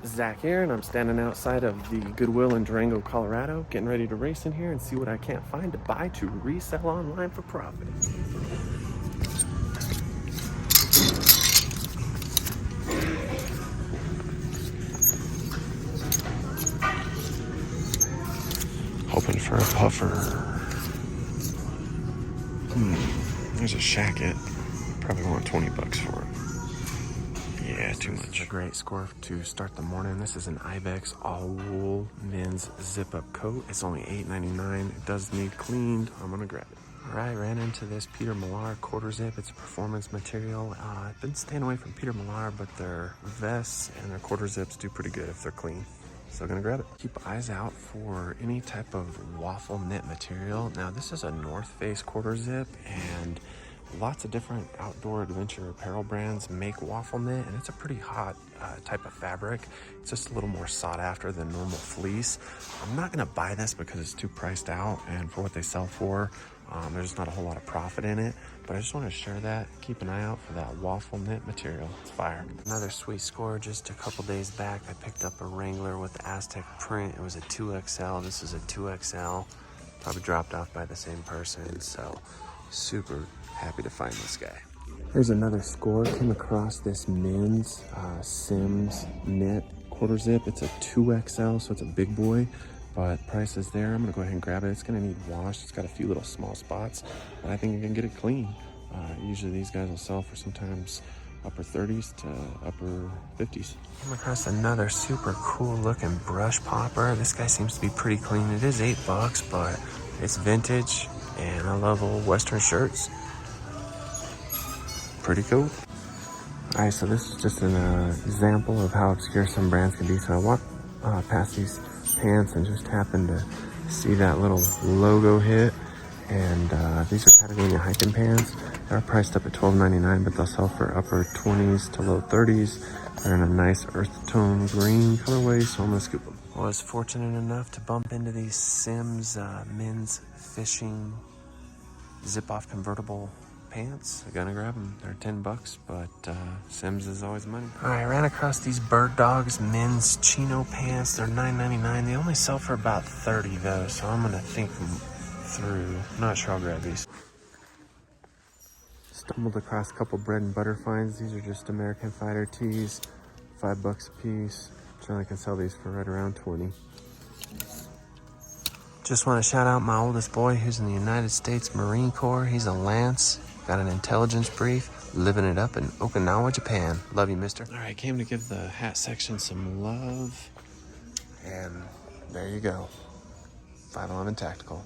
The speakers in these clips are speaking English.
Zach here, and I'm standing outside of the Goodwill in Durango, Colorado, getting ready to race in here and see what I can't find to buy to resell online for profit. Hoping for a puffer. There's a shacket. Probably want 20 bucks for it. Yeah, too much. This is a great score to start the morning. This is an Ibex all wool men's zip up coat. It's only $8.99. It does need cleaned. I'm gonna grab it. All right, ran into this Peter Millar quarter zip. It's a performance material. I've been staying away from Peter Millar, but their vests and their quarter zips do pretty good if they're clean. So gonna grab it. Keep eyes out for any type of waffle knit material. Now this is a North Face quarter zip, and lots of different outdoor adventure apparel brands make waffle knit, and it's a pretty hot type of fabric. It's just a little more sought after than normal fleece. I'm not gonna buy this because it's too priced out, and for what they sell for, there's not a whole lot of profit in it, but I just want to share that. Keep an eye out for that waffle knit material. It's fire. Another sweet score. Just a couple days back, I picked up a Wrangler with the Aztec print. It was a 2XL. This is a 2XL. Probably dropped off by the same person, so super happy to find this guy. Here's another score. Came across this men's Sims knit quarter zip. It's a 2XL, so it's a big boy, but price is there. I'm gonna go ahead and grab it. It's gonna need washed. It's got a few little small spots, but I think you can get it clean. Usually these guys will sell for sometimes upper 30s to upper 50s. Came across another super cool looking brush popper. This guy seems to be pretty clean. It is $8, but it's vintage, and I love old Western shirts. Pretty cool. All right, so this is just an example of how obscure some brands can be. So I walked past these pants and just happened to see that little logo hit. And these are Patagonia hiking pants. They're priced up at $12.99, but they'll sell for upper 20s to low 30s. They're in a nice earth tone green colorway, so I'm gonna scoop them. I was fortunate enough to bump into these Sims men's fishing zip-off convertible pants. I'm gonna grab them. They're $10, but Sims is always money. All right, I ran across these Bird Dogs men's chino pants. They're $9.99. They only sell for about $30 though, so I'm gonna think them through. I'm not sure I'll grab these. Stumbled across a couple bread and butter finds. These are just American Fighter tees, $5 a piece. Generally can sell these for right around 20. Just want to shout out my oldest boy who's in the United States Marine Corps. He's a Lance, got an intelligence brief, living it up in Okinawa, Japan. Love you, mister. All right, came to give the hat section some love. And there you go. 511 Tactical.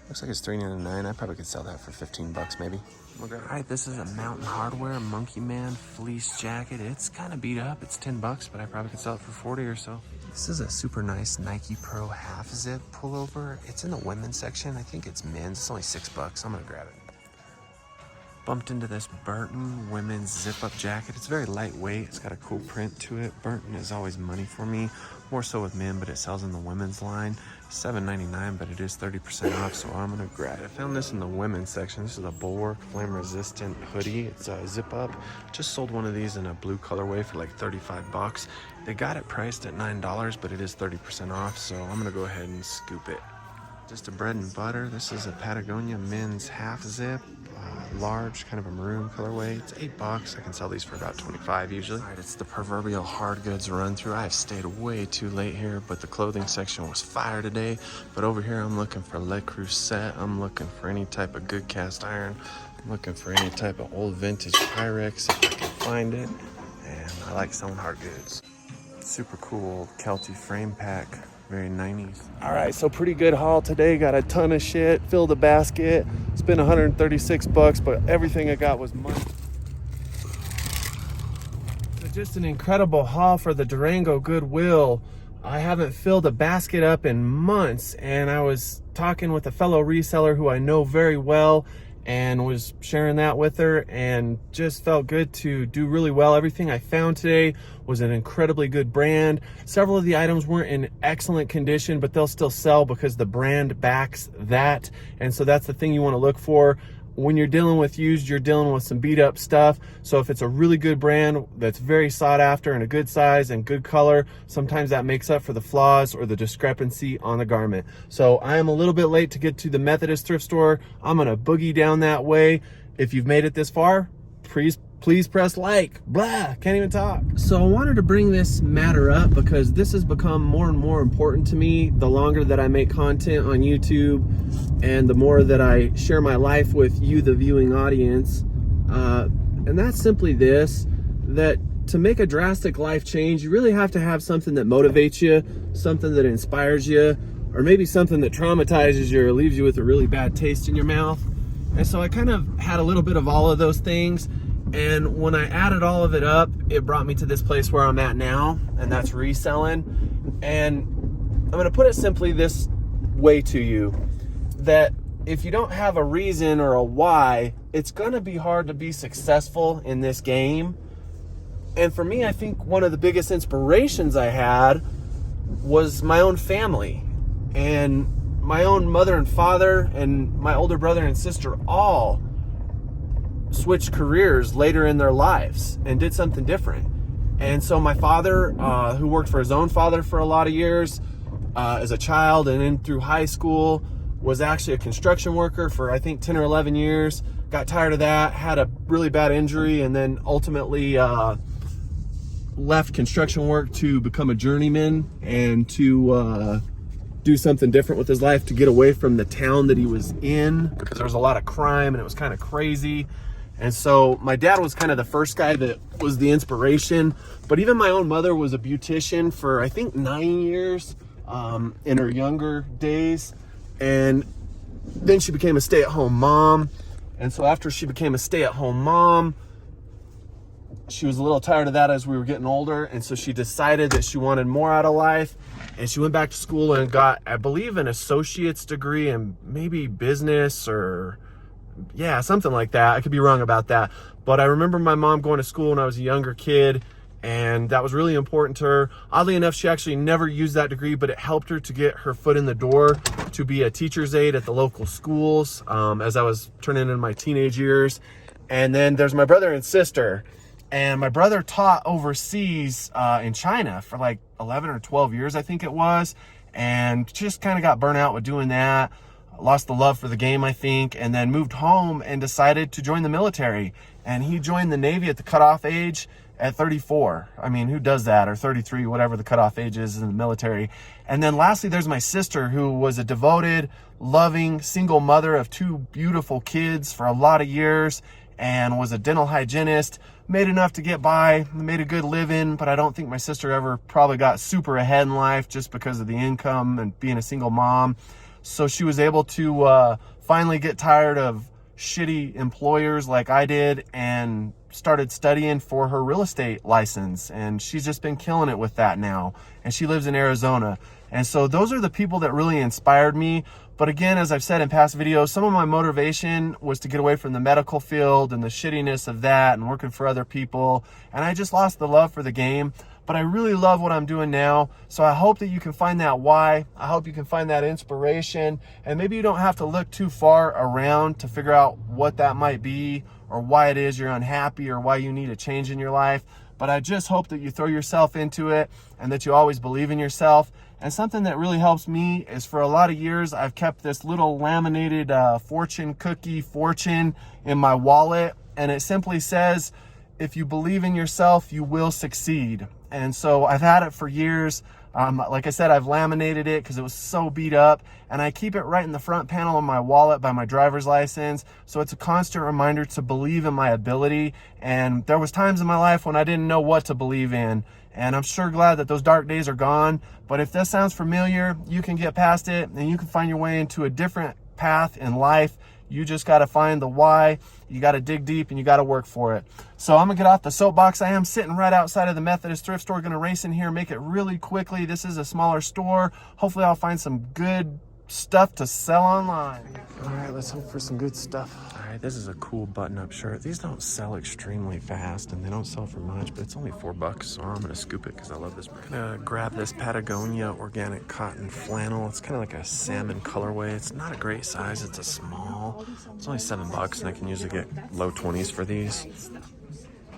Looks like it's $3.99. I probably could sell that for $15 maybe. All right, this is a Mountain Hardwear Monkey Man fleece jacket. It's kind of beat up. It's $10, but I probably could sell it for 40 or so. This is a super nice Nike Pro half zip pullover. It's in the women's section. I think it's men's. It's only $6. I'm gonna grab it. Bumped into this Burton women's zip-up jacket. It's very lightweight. It's got a cool print to it. Burton is always money for me, more so with men, but it sells in the women's line. $7.99, but it is 30% off, so I'm gonna grab it. I found this in the women's section. This is a Bulwark flame-resistant hoodie. It's a zip-up. Just sold one of these in a blue colorway for like $35. They got it priced at $9, but it is 30% off, so I'm gonna go ahead and scoop it. Just a bread and butter. This is a Patagonia men's half zip. Large, kind of a maroon colorway. It's $8. I can sell these for about 25 usually. All right, it's the proverbial hard goods run through. I've stayed way too late here, but the clothing section was fire today. But over here, I'm looking for Le Creuset. I'm looking for any type of good cast iron. I'm looking for any type of old vintage Pyrex if I can find it. And I like selling hard goods. Super cool Kelty frame pack. Very 90s. All right, so pretty good haul today. Got a ton of shit, filled the basket. Spent $136, but everything I got was money. So just an incredible haul for the Durango Goodwill. I haven't filled a basket up in months, and I was talking with a fellow reseller who I know very well and was sharing that with her, and just felt good to do really well. Everything I found today was an incredibly good brand. Several of the items weren't in excellent condition, but they'll still sell because the brand backs that. And so that's the thing you want to look for. when you're dealing with used, you're dealing with some beat up stuff. So if it's a really good brand that's very sought after and a good size and good color, sometimes that makes up for the flaws or the discrepancy on the garment. So I am a little bit late to get to the Methodist thrift store. I'm gonna boogie down that way. If you've made it this far, please press like. Blah, can't even talk. So I wanted to bring this matter up because this has become more and more important to me the longer that I make content on YouTube and the more that I share my life with you, the viewing audience. And that's simply this, that to make a drastic life change, you really have to have something that motivates you, something that inspires you, or maybe something that traumatizes you or leaves you with a really bad taste in your mouth. And so I kind of had a little bit of all of those things. And when I added all of it up, it brought me to this place where I'm at now, and that's reselling. And I'm going to put it simply this way to you, that if you don't have a reason or a why, it's going to be hard to be successful in this game. And for me, I think one of the biggest inspirations I had was my own family. And my own mother and father and my older brother and sister all switched careers later in their lives and did something different. And so my father, who worked for his own father for a lot of years as a child and then through high school, was actually a construction worker for I think 10 or 11 years, got tired of that, had a really bad injury, and then ultimately left construction work to become a journeyman and to do something different with his life, to get away from the town that he was in because there was a lot of crime and it was kind of crazy. And so my dad was kind of the first guy that was the inspiration. But even my own mother was a beautician for I think 9 years in her younger days. And then she became a stay-at-home mom. And so after she became a stay-at-home mom, she was a little tired of that as we were getting older. And so she decided that she wanted more out of life. And she went back to school and got, I believe, an associate's degree in maybe business or, yeah, something like that. I could be wrong about that. But I remember my mom going to school when I was a younger kid, and that was really important to her. Oddly enough, she actually never used that degree, but it helped her to get her foot in the door to be a teacher's aide at the local schools as I was turning into my teenage years. And then there's my brother and sister. And my brother taught overseas in China for like 11 or 12 years, I think it was. And just kind of got burnt out with doing that. Lost the love for the game, I think, and then moved home and decided to join the military. And he joined the Navy at the cutoff age at 34. I mean, who does that? Or 33, whatever the cutoff age is in the military. And then lastly, there's my sister, who was a devoted, loving, single mother of 2 beautiful kids for a lot of years and was a dental hygienist. Made enough to get by, made a good living, but I don't think my sister ever probably got super ahead in life just because of the income and being a single mom. So she was able to finally get tired of shitty employers like I did and started studying for her real estate license. And she's just been killing it with that now. And she lives in Arizona. And so those are the people that really inspired me. But again, as I've said in past videos, some of my motivation was to get away from the medical field and the shittiness of that and working for other people. And I just lost the love for the game. But I really love what I'm doing now. So I hope that you can find that why. I hope you can find that inspiration. And maybe you don't have to look too far around to figure out what that might be or why it is you're unhappy or why you need a change in your life. But I just hope that you throw yourself into it and that you always believe in yourself. And something that really helps me is for a lot of years, I've kept this little laminated fortune cookie fortune in my wallet. And it simply says, if you believe in yourself, you will succeed. And so I've had it for years. Like I said, I've laminated it because it was so beat up. And I keep it right in the front panel of my wallet by my driver's license. So it's a constant reminder to believe in my ability. And there was times in my life when I didn't know what to believe in. And I'm sure glad that those dark days are gone. But if this sounds familiar, you can get past it and you can find your way into a different path in life. You just got to find the why. You got to dig deep and you got to work for it. So I'm going to get off the soapbox. I am sitting right outside of the Methodist thrift store. Going to race in here, make it really quickly. This is a smaller store. Hopefully I'll find some good stuff to sell online. All right, let's hope for some good stuff. All right, this is a cool button-up shirt. These don't sell extremely fast, and they don't sell for much, but it's only $4, so I'm gonna scoop it because I love this brand. I'm gonna grab this Patagonia organic cotton flannel. It's kind of like a salmon colorway. It's not a great size. It's a small. It's only $7, and I can usually get low 20s for these.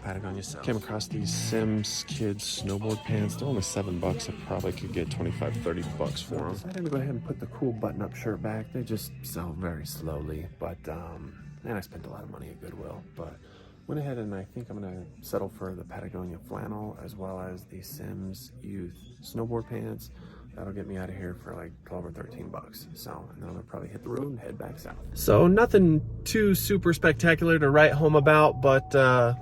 Patagonia sells. Came across these Sims Kids snowboard pants. They're only $7. I probably could get 25, 30 bucks for them. I had to go ahead and put the cool button-up shirt back. They just sell very slowly, but and I spent a lot of money at Goodwill. But went ahead and I think I'm gonna settle for the Patagonia flannel as well as the Sims Youth snowboard pants. That'll get me out of here for like 12 or 13 bucks. So, and then I'm gonna probably hit the road and head back south. So nothing too super spectacular to write home about, but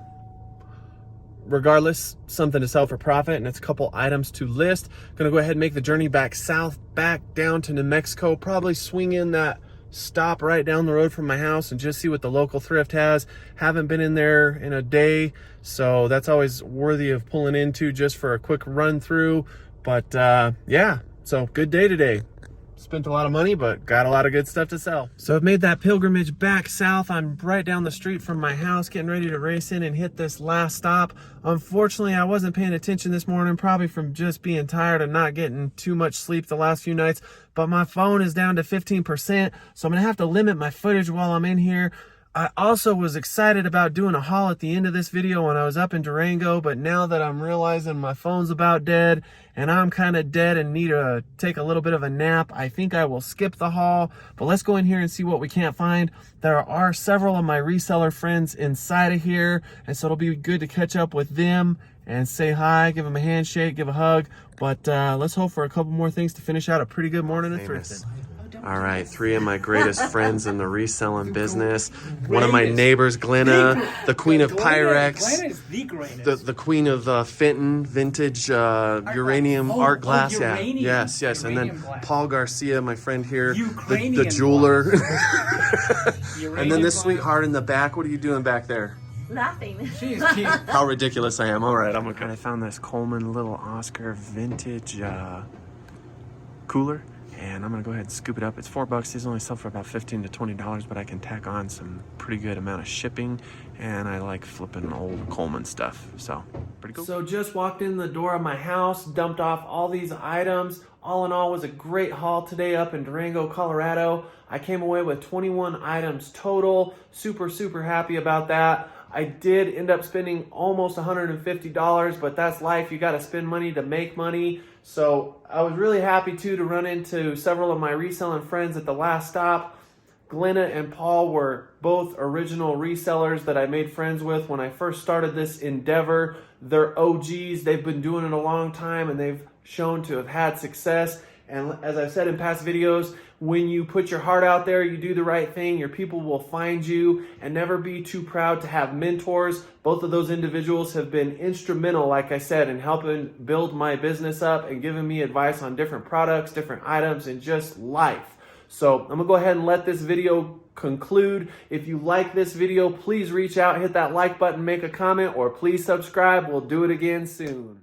regardless, something to sell for profit, and it's a couple items to list. Gonna go ahead and make the journey back south, back down to New Mexico, probably swing in that stop right down the road from my house and just see what the local thrift has. Haven't been in there in a day, so that's always worthy of pulling into just for a quick run through. But yeah, so good day today. Spent a lot of money, but got a lot of good stuff to sell. So I've made that pilgrimage back south. I'm right down the street from my house, getting ready to race in and hit this last stop. Unfortunately, I wasn't paying attention this morning, probably from just being tired and not getting too much sleep the last few nights, but my phone is down to 15%, so I'm gonna have to limit my footage while I'm in here. I also was excited about doing a haul at the end of this video when I was up in Durango, but now that I'm realizing my phone's about dead and I'm kind of dead and need to take a little bit of a nap, I think I will skip the haul. But let's go in here and see what we can't find. There are several of my reseller friends inside of here, and so it'll be good to catch up with them and say hi, give them a handshake, give a hug. But let's hope for a couple more things to finish out a pretty good morning of thrifting. All right, 3 of my greatest friends in the reselling business. One of my neighbors, Glenna, the queen of Pyrex. Glenna is the greatest. The queen of Fenton, vintage uranium art glass. Uranium. Yeah, yes. And then Uranium glass. Paul Garcia, my friend here, the Ukrainian jeweler. And Uranium then this glass. sweetheart in the back. What are you doing back there? Nothing. She's cute. How ridiculous I am. All right, I'm okay. I found this Coleman Little Oscar vintage cooler. And I'm gonna go ahead and scoop it up. It's $4. These only sell for about $15 to $20, but I can tack on some pretty good amount of shipping. And I like flipping old Coleman stuff, so pretty cool. So just walked in the door of my house, dumped off all these items. All in all, was a great haul today up in Durango, Colorado. I came away with 21 items total. Super, super happy about that. I did end up spending almost $150, but that's life. You got to spend money to make money. So I was really happy too to run into several of my reselling friends at the last stop. Glenna and Paul were both original resellers that I made friends with when I first started this endeavor. They're OGs. They've been doing it a long time and they've shown to have had success. And as I've said in past videos, when you put your heart out there, you do the right thing, your people will find you, and never be too proud to have mentors. Both of those individuals have been instrumental, like I said, in helping build my business up and giving me advice on different products, different items, and just life. So I'm gonna go ahead and let this video conclude. If you like this video, please reach out, hit that like button, make a comment, or please subscribe. We'll do it again soon.